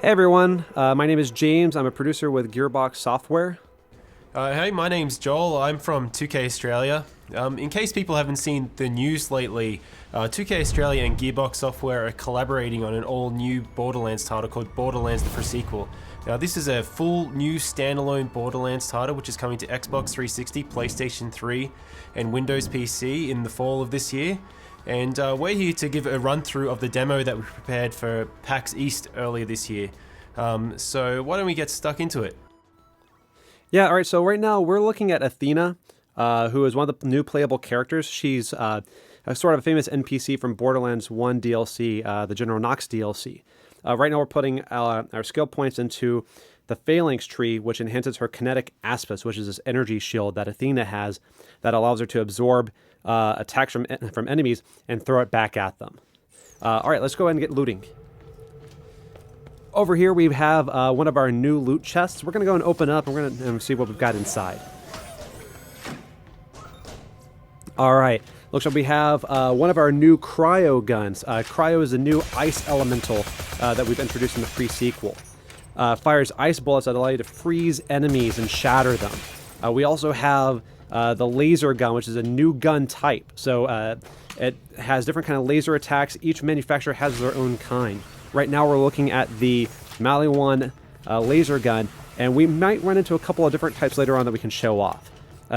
Hey everyone, my name is James. I'm a producer with Gearbox Software. Hey, my name's Joel. I'm from 2K Australia. In case people haven't seen the news lately, 2K Australia and Gearbox Software are collaborating on an all-new Borderlands title called Borderlands the Pre-Sequel. Now, this is a full new standalone Borderlands title which is coming to Xbox 360, PlayStation 3, and Windows PC in the fall of this year. And we're here to give a run-through of the demo that we prepared for PAX East earlier this year. So why don't we get stuck into it? Yeah, all right, so right now we're looking at Athena, who is one of the new playable characters. She's a sort of a famous NPC from Borderlands 1 DLC, the General Knox DLC. Right now we're putting our skill points into the Phalanx tree, which enhances her kinetic aspects, which is this energy shield that Athena has that allows her to absorb attacks from enemies and throw it back at them. All right, let's go ahead and get looting. Over here we have one of our new loot chests. We're going to go and open up and we're going to see what we've got inside. All right, looks like we have one of our new cryo guns. Cryo is a new ice elemental that we've introduced in the pre-sequel. Fires ice bullets that allow you to freeze enemies and shatter them. We also have the laser gun, which is a new gun type. So it has different kind of laser attacks. Each manufacturer has their own kind. Right now we're looking at the Maliwan laser gun, and we might run into a couple of different types later on that we can show off.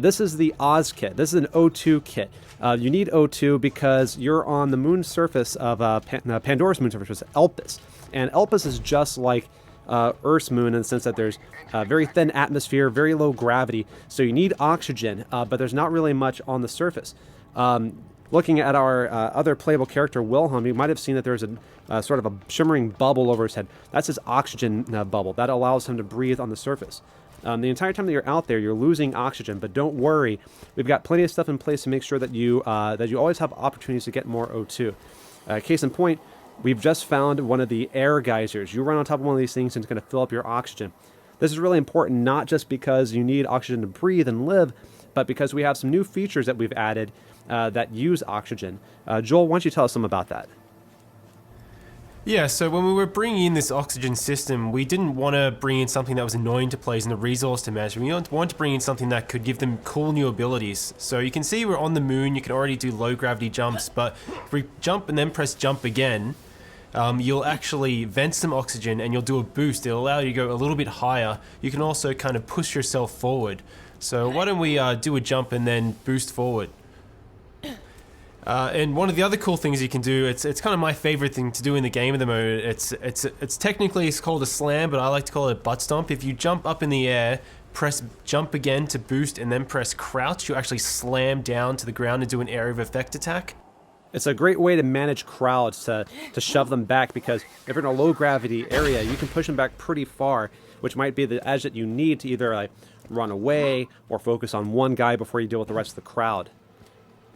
This is the Oz kit. This is an O2 kit. You need O2 because you're on the moon surface of Pandora's moon surface, which is Elpis. And Elpis is just like Earth's moon in the sense that there's a very thin atmosphere, very low gravity, so you need oxygen, but there's not really much on the surface. Looking at our other playable character, Wilhelm, you might have seen that there's a sort of a shimmering bubble over his head. That's his oxygen bubble. That allows him to breathe on the surface. The entire time that you're out there, you're losing oxygen, but don't worry. We've got plenty of stuff in place to make sure that you always have opportunities to get more O2. Case in point, we've just found one of the air geysers. You run on top of one of these things and it's going to fill up your oxygen. This is really important, not just because you need oxygen to breathe and live, but because we have some new features that we've added that use oxygen. Joel, why don't you tell us some about that? Yeah, so when we were bringing in this oxygen system, we didn't want to bring in something that was annoying to players and a resource to manage. We wanted to bring in something that could give them cool new abilities. So you can see we're on the moon, you can already do low gravity jumps, but if we jump and then press jump again, you'll actually vent some oxygen and you'll do a boost. It'll allow you to go a little bit higher. You can also kind of push yourself forward. So why don't we do a jump and then boost forward? And one of the other cool things you can do, it's kind of my favorite thing to do in the game at the moment. It's technically called a slam, but I like to call it a butt stomp. If you jump up in the air, press jump again to boost, and then press crouch, you actually slam down to the ground and do an area of effect attack. It's a great way to manage crowds, to shove them back, because if you're in a low gravity area, you can push them back pretty far, which might be the edge that you need to either like run away or focus on one guy before you deal with the rest of the crowd.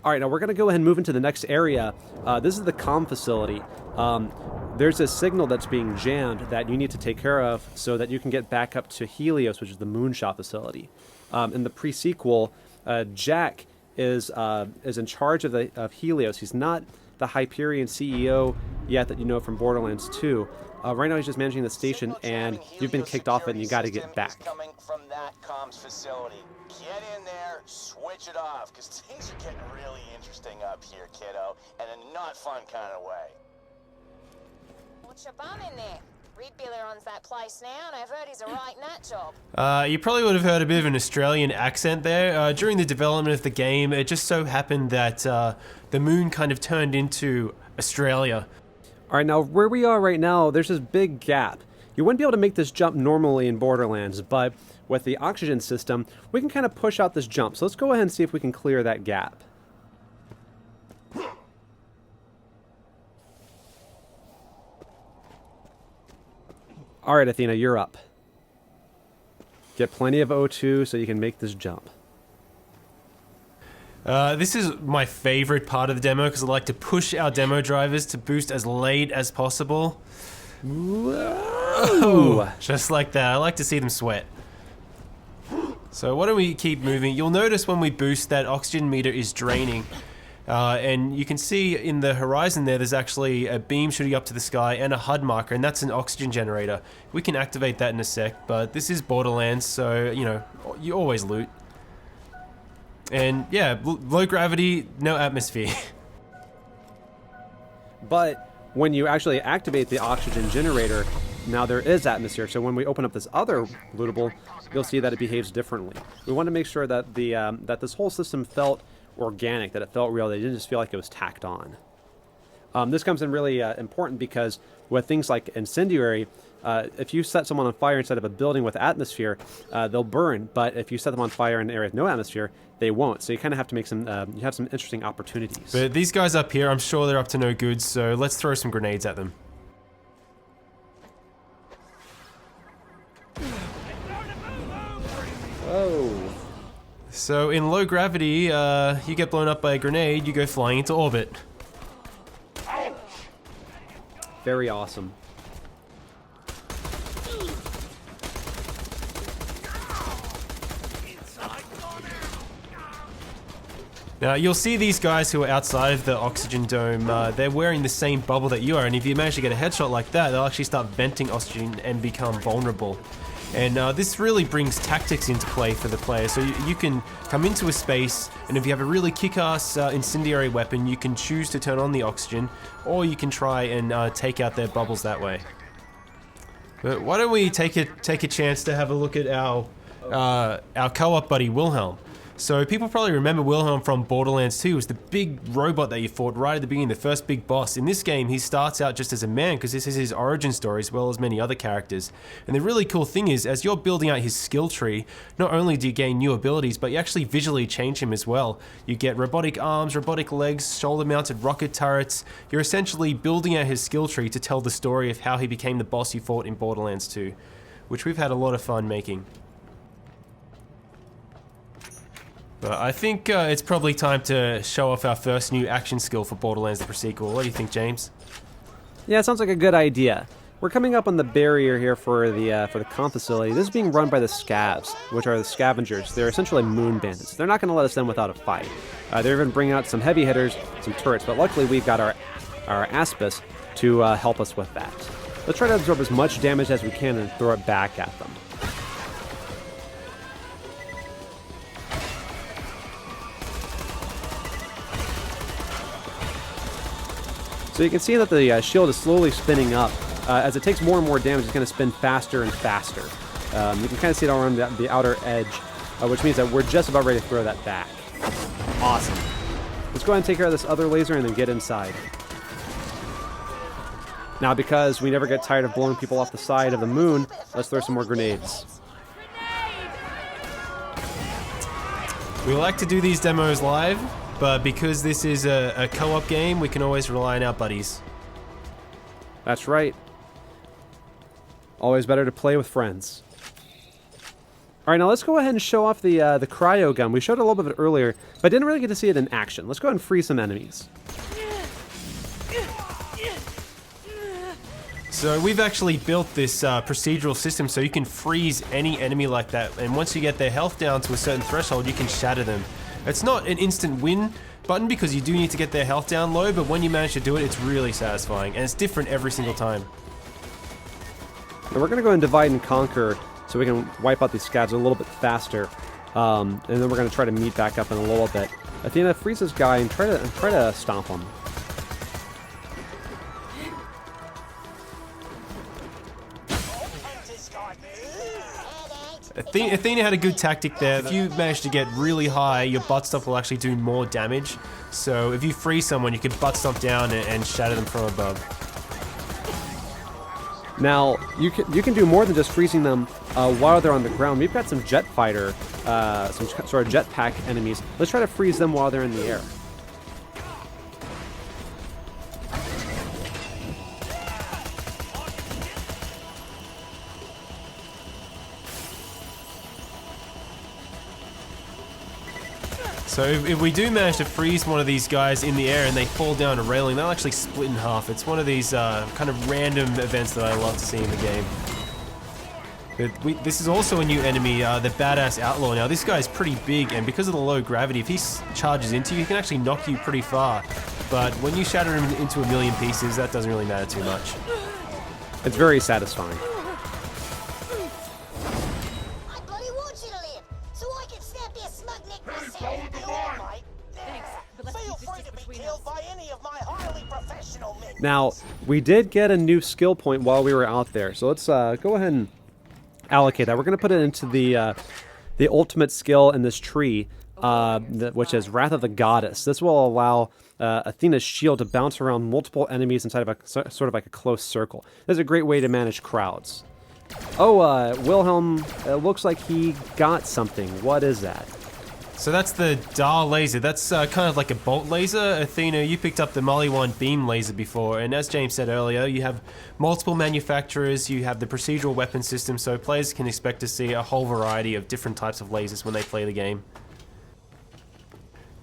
All right, now we're going to go ahead and move into the next area. This is the comm facility. There's a signal that's being jammed that you need to take care of so that you can get back up to Helios, which is the moonshot facility. In the pre-sequel, Jack is in charge of Helios. He's not the Hyperion CEO yet that you know from Borderlands 2. Right now he's just managing the station, and you've been kicked off it, and you got to get back. Coming from that comms facility. Get in there, switch it off, because things are getting really interesting up here, kiddo, and in a not fun kind of way. What's your bum in there? Reed Biller owns that place now, and I've heard he's a right nut job. You probably would have heard a bit of an Australian accent there. During the development of the game, it just so happened that the moon kind of turned into Australia. All right, now where we are right now, there's this big gap. You wouldn't be able to make this jump normally in Borderlands, but with the oxygen system, we can kind of push out this jump. So let's go ahead and see if we can clear that gap. All right, Athena, you're up. Get plenty of O2 so you can make this jump. This is my favorite part of the demo because I like to push our demo drivers to boost as late as possible. Whoa. Just like that. I like to see them sweat. So why don't we keep moving? You'll notice when we boost that oxygen meter is draining. And you can see in the horizon there's actually a beam shooting up to the sky and a HUD marker, and that's an oxygen generator. We can activate that in a sec, but this is Borderlands, so, you know, you always loot. And yeah, low gravity, no atmosphere. But when you actually activate the oxygen generator, now there is atmosphere. So when we open up this other lootable, you'll see that it behaves differently. We want to make sure that that this whole system felt organic, that it felt real, that it didn't just feel like it was tacked on. This comes in really important because with things like incendiary, if you set someone on fire inside of a building with atmosphere, they'll burn. But if you set them on fire in an area with no atmosphere, they won't. So you kind of have to make some, you have some interesting opportunities. But these guys up here, I'm sure they're up to no good, so let's throw some grenades at them. Oh. So in low gravity, you get blown up by a grenade, you go flying into orbit. Very awesome. Now you'll see these guys who are outside of the oxygen dome, they're wearing the same bubble that you are, and if you manage to get a headshot like that, they'll actually start venting oxygen and become vulnerable. And this really brings tactics into play for the player. So you can come into a space, and if you have a really kick-ass incendiary weapon, you can choose to turn on the oxygen, or you can try and take out their bubbles that way. But why don't we take a chance to have a look at our co-op buddy Wilhelm. So people probably remember Wilhelm from Borderlands 2. It was the big robot that you fought right at the beginning, the first big boss. In this game, he starts out just as a man because this is his origin story as well as many other characters. And the really cool thing is, as you're building out his skill tree, not only do you gain new abilities, but you actually visually change him as well. You get robotic arms, robotic legs, shoulder-mounted rocket turrets. You're essentially building out his skill tree to tell the story of how he became the boss you fought in Borderlands 2, which we've had a lot of fun making. But I think it's probably time to show off our first new action skill for Borderlands the Pre-Sequel. What do you think, James? Yeah, it sounds like a good idea. We're coming up on the barrier here for the comp facility. This is being run by the Scavs, which are the scavengers. They're essentially moon bandits. They're not going to let us in without a fight. They're even bringing out some heavy hitters, some turrets, but luckily we've got our Aspis to help us with that. Let's try to absorb as much damage as we can and throw it back at them. So you can see that the shield is slowly spinning up. As it takes more and more damage, it's going to spin faster and faster. You can kind of see it all around the outer edge, which means that we're just about ready to throw that back. Awesome. Let's go ahead and take care of this other laser and then get inside. Now, because we never get tired of blowing people off the side of the moon, let's throw some more grenades. We like to do these demos live, but because this is a co-op game, we can always rely on our buddies. That's right. Always better to play with friends. All right, now let's go ahead and show off the cryo gun. We showed it a little bit earlier, but didn't really get to see it in action. Let's go ahead and free some enemies. So we've actually built this procedural system so you can freeze any enemy like that, and once you get their health down to a certain threshold, you can shatter them. It's not an instant win button because you do need to get their health down low, but when you manage to do it, it's really satisfying, and it's different every single time. And we're going to go and divide and conquer so we can wipe out these scavs a little bit faster, and then we're going to try to meet back up in a little bit. Athena, freeze this guy and try to stomp him. Athena had a good tactic there. If you manage to get really high, your butt stomp will actually do more damage. So if you freeze someone, you can butt stomp down and shatter them from above. Now, you can do more than just freezing them while they're on the ground. We've got some jet fighter, some sort of jetpack enemies. Let's try to freeze them while they're in the air. So if we do manage to freeze one of these guys in the air and they fall down a railing, they'll actually split in half. It's one of these kind of random events that I love to see in the game. This is also a new enemy, the Badass Outlaw. Now, this guy's pretty big, and because of the low gravity, if he charges into you, he can actually knock you pretty far. But when you shatter him into a million pieces, that doesn't really matter too much. It's very satisfying. I bloody want you to live, so I can snap your smug neck myself. You all right? Thanks, but let's Feel keep this free just to be between killed us. by any of my highly professional men. Now, we did get a new skill point while we were out there, so let's go ahead and allocate that. We're going to put it into the ultimate skill in this tree, which is Wrath of the Goddess. This will allow Athena's shield to bounce around multiple enemies inside of a sort of like a close circle. This is a great way to manage crowds. Oh, Wilhelm, it looks like he got something. What is that? So that's the Dar laser. That's kind of like a bolt laser. Athena, you picked up the Molly 1 beam laser before, and as James said earlier, you have multiple manufacturers, you have the procedural weapon system, so players can expect to see a whole variety of different types of lasers when they play the game.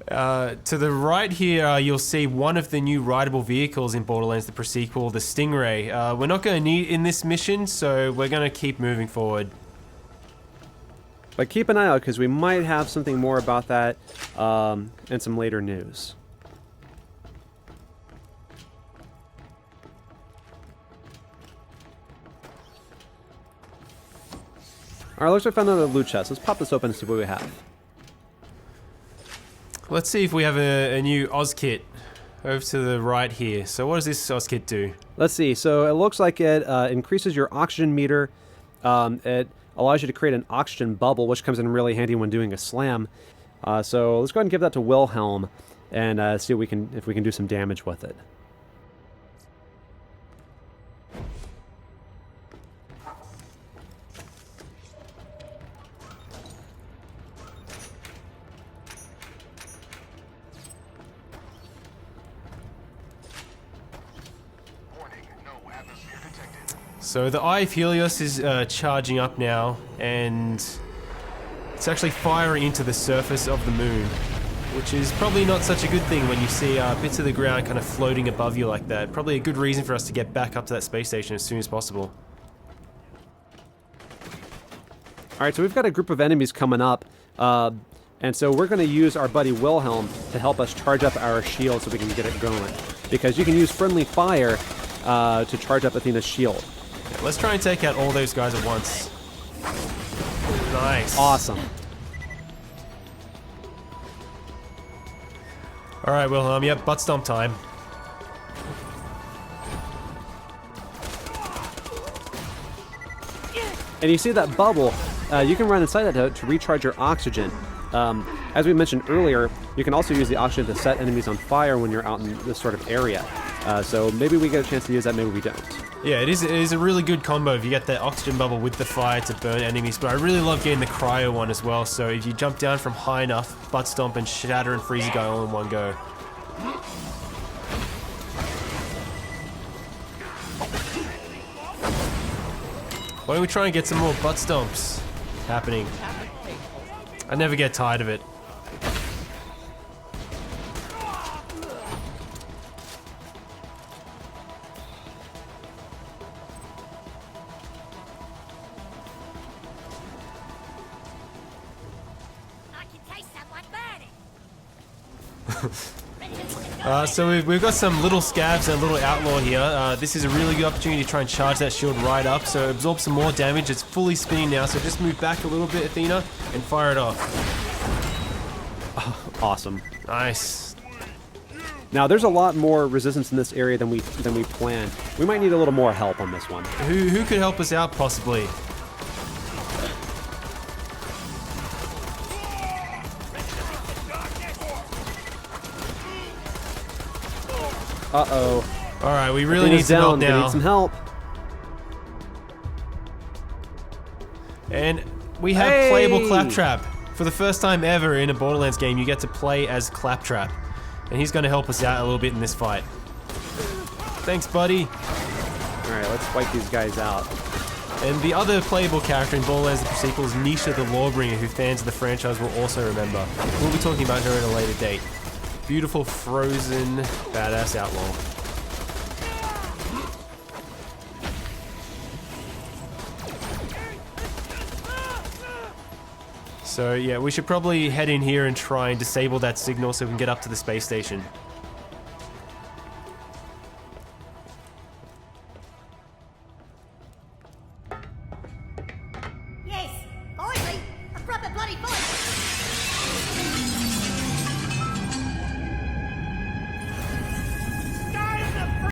To the right here, you'll see one of the new rideable vehicles in Borderlands, the pre-sequel, the Stingray. We're not going to need in this mission, so we're going to keep moving forward. But keep an eye out, because we might have something more about that in some later news. Alright, looks like we found another loot chest. Let's pop this open and see what we have. Let's see if we have a new Oz kit over to the right here. So what does this Oz kit do? Let's see. So it looks like it increases your oxygen meter. It allows you to create an oxygen bubble, which comes in really handy when doing a slam. So let's go ahead and give that to Wilhelm and see if we can do some damage with it. So the Eye of Helios is charging up now, and it's actually firing into the surface of the moon, which is probably not such a good thing when you see bits of the ground kind of floating above you like that. Probably a good reason for us to get back up to that space station as soon as possible. Alright, so we've got a group of enemies coming up, and so we're going to use our buddy Wilhelm to help us charge up our shield so we can get it going. Because you can use friendly fire to charge up Athena's shield. Yeah, let's try and take out all those guys at once. Nice. Awesome. Alright, Wilhelm, yep, butt stomp time. And you see that bubble, you can run inside that to recharge your oxygen. As we mentioned earlier, you can also use the oxygen to set enemies on fire when you're out in this sort of area. So maybe we get a chance to use that, maybe we don't. Yeah, it is a really good combo if you get that oxygen bubble with the fire to burn enemies, but I really love getting the cryo one as well, so if you jump down from high enough, butt stomp and shatter and freeze a guy all in one go. Why don't we try and get some more butt stomps happening? I never get tired of it. I can taste someone burning. So we've got some little scabs and a little outlaw here. This is a really good opportunity to try and charge that shield right up, so absorb some more damage. It's fully spinning now, so just move back a little bit, Athena, and fire it off. Awesome. Nice. Now, there's a lot more resistance in this area than we planned. We might need a little more help on this one. Who could help us out, possibly? Uh-oh. Alright, we really need some help We now. need some help. And we have playable Claptrap. For the first time ever in a Borderlands game, you get to play as Claptrap. And he's going to help us out a little bit in this fight. Thanks, buddy. Alright, let's wipe these guys out. And the other playable character in Borderlands the sequel is Nisha the Lawbringer, who fans of the franchise will also remember. We'll be talking about her at a later date. Beautiful, frozen, badass outlaw. So yeah, we should probably head in here and try and disable that signal so we can get up to the space station. Yes, finally, a proper bloody fight.